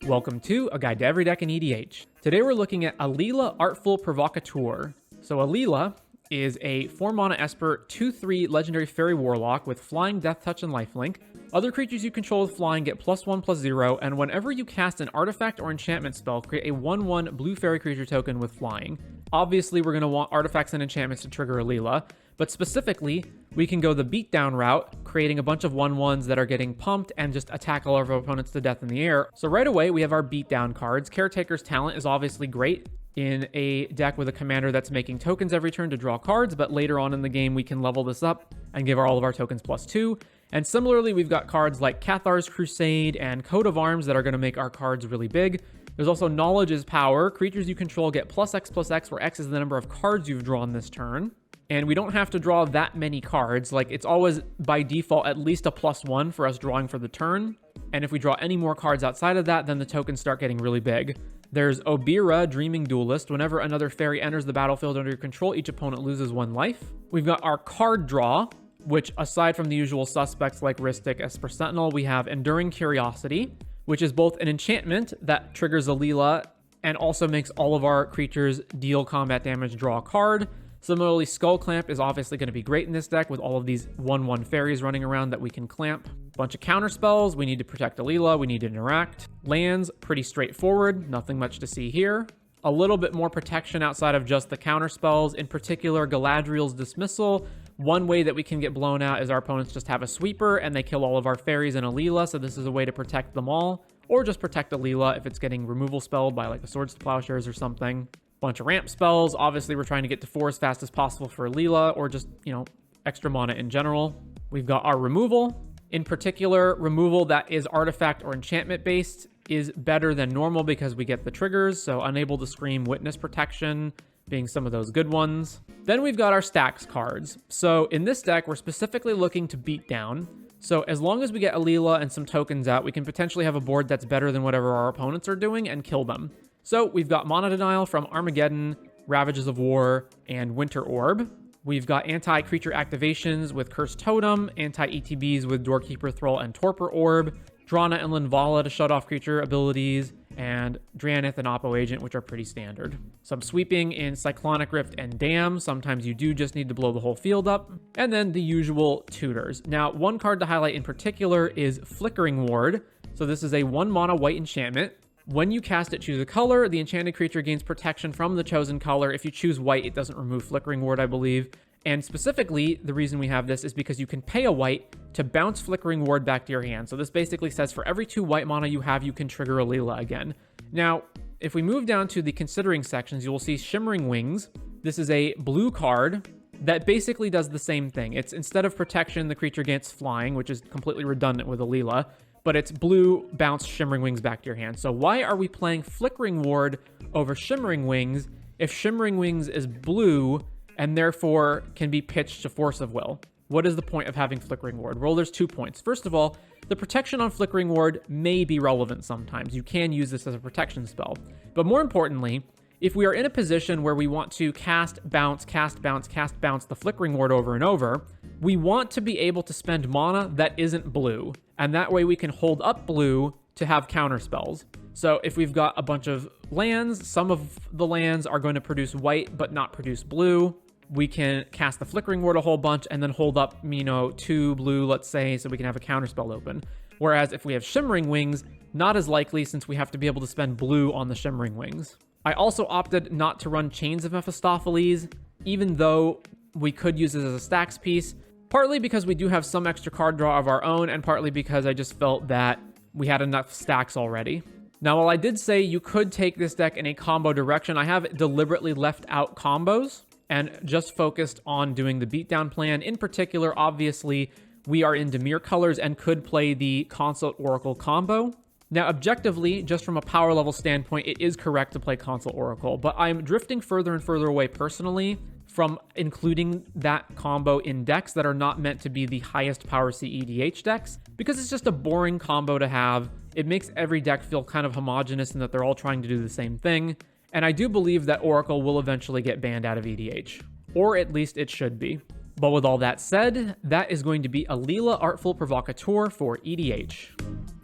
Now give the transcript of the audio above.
Welcome to A Guide to Every Deck in EDH. Today we're looking at Alela, Artful, Provocateur. So Alela is a 4-mana Esper 2/3 legendary fairy warlock with flying, death touch, and lifelink. Other creatures you control with flying get +1/+0, and whenever you cast an artifact or enchantment spell, create a 1/1 blue fairy creature token with flying. Obviously, we're going to want artifacts and enchantments to trigger Alela, but specifically, we can go the beatdown route, creating a bunch of 1/1s that are getting pumped and just attack all of our opponents to death in the air. So right away, we have our beatdown cards. Caretaker's Talent is obviously great in a deck with a commander that's making tokens every turn to draw cards, but later on in the game, we can level this up and give all of our tokens +2. And similarly, we've got cards like Cathar's Crusade and Coat of Arms that are going to make our cards really big. There's also Knowledge is Power. Creatures you control get +X/+X, where X is the number of cards you've drawn this turn. And we don't have to draw that many cards. Like, it's always by default at least a +1 for us drawing for the turn. And if we draw any more cards outside of that, then the tokens start getting really big. There's Obira, Dreaming Duelist. Whenever another fairy enters the battlefield under your control, each opponent loses 1 life. We've got our card draw, which aside from the usual suspects like Rhystic, Esper Sentinel, we have Enduring Curiosity, which is both an enchantment that triggers Alela and also makes all of our creatures deal combat damage, draw a card. Similarly, Skull Clamp is obviously going to be great in this deck with all of these 1/1 fairies running around that we can clamp. Bunch of counter spells. We need to protect Alela. We need to interact. Lands, pretty straightforward. Nothing much to see here. A little bit more protection outside of just the counter spells. In particular, Galadriel's Dismissal. One way that we can get blown out is our opponents just have a sweeper and they kill all of our fairies and Alela, so this is a way to protect them all. Or just protect Alela if it's getting removal spelled by like a Swords to Plowshares or something. Bunch of ramp spells. Obviously, we're trying to get to 4 as fast as possible for Alela, or just, extra mana in general. We've got our removal. In particular, removal that is artifact or enchantment based is better than normal because we get the triggers. So Unable to Scream, Witness Protection being some of those good ones. Then we've got our stacks cards. So in this deck, we're specifically looking to beat down. So as long as we get Alela and some tokens out, we can potentially have a board that's better than whatever our opponents are doing and kill them. So we've got Mana Denial from Armageddon, Ravages of War, and Winter Orb. We've got anti-creature activations with Cursed Totem, anti-ETBs with Doorkeeper Thrall and Torpor Orb, Drana and Linvala to shut off creature abilities, and Drannith and Oppo Agent, which are pretty standard. Some sweeping in Cyclonic Rift and Dam. Sometimes you do just need to blow the whole field up. And then the usual tutors. Now, one card to highlight in particular is Flickering Ward. So this is a 1-mana white enchantment. When you cast it, choose a color. The enchanted creature gains protection from the chosen color. If you choose white, it doesn't remove Flickering Ward, I believe. And specifically, the reason we have this is because you can pay a white to bounce Flickering Ward back to your hand. So this basically says for every 2 white mana you have, you can trigger Alela again. Now, if we move down to the considering sections, you will see Shimmering Wings. This is a blue card that basically does the same thing. It's instead of protection, the creature gets flying, which is completely redundant with Alela. But it's blue, bounce Shimmering Wings back to your hand. So why are we playing Flickering Ward over Shimmering Wings if Shimmering Wings is blue and therefore can be pitched to Force of Will? What is the point of having Flickering Ward? Well, there's 2 points. First of all, the protection on Flickering Ward may be relevant sometimes. You can use this as a protection spell. But more importantly, if we are in a position where we want to cast, bounce the Flickering Ward over and over, we want to be able to spend mana that isn't blue. And that way we can hold up blue to have counter spells. So if we've got a bunch of lands, some of the lands are going to produce white but not produce blue. We can cast the Flickering Ward a whole bunch and then hold up, 2 blue, let's say, so we can have a counter spell open. Whereas if we have Shimmering Wings, not as likely since we have to be able to spend blue on the Shimmering Wings. I also opted not to run Chains of Mephistopheles, even though we could use it as a stacks piece, partly because we do have some extra card draw of our own, and partly because I just felt that we had enough stacks already. Now, while I did say you could take this deck in a combo direction, I have deliberately left out combos and just focused on doing the beatdown plan. In particular, obviously, we are in Dimir colors and could play the Consult Oracle combo. Now, objectively, just from a power level standpoint, it is correct to play Consult Oracle, but I'm drifting further and further away personally from including that combo in decks that are not meant to be the highest power CEDH decks, because it's just a boring combo to have. It makes every deck feel kind of homogenous in that they're all trying to do the same thing, and I do believe that Oracle will eventually get banned out of EDH, or at least it should be. But with all that said, that is going to be Alela, Artful, Provocateur for EDH.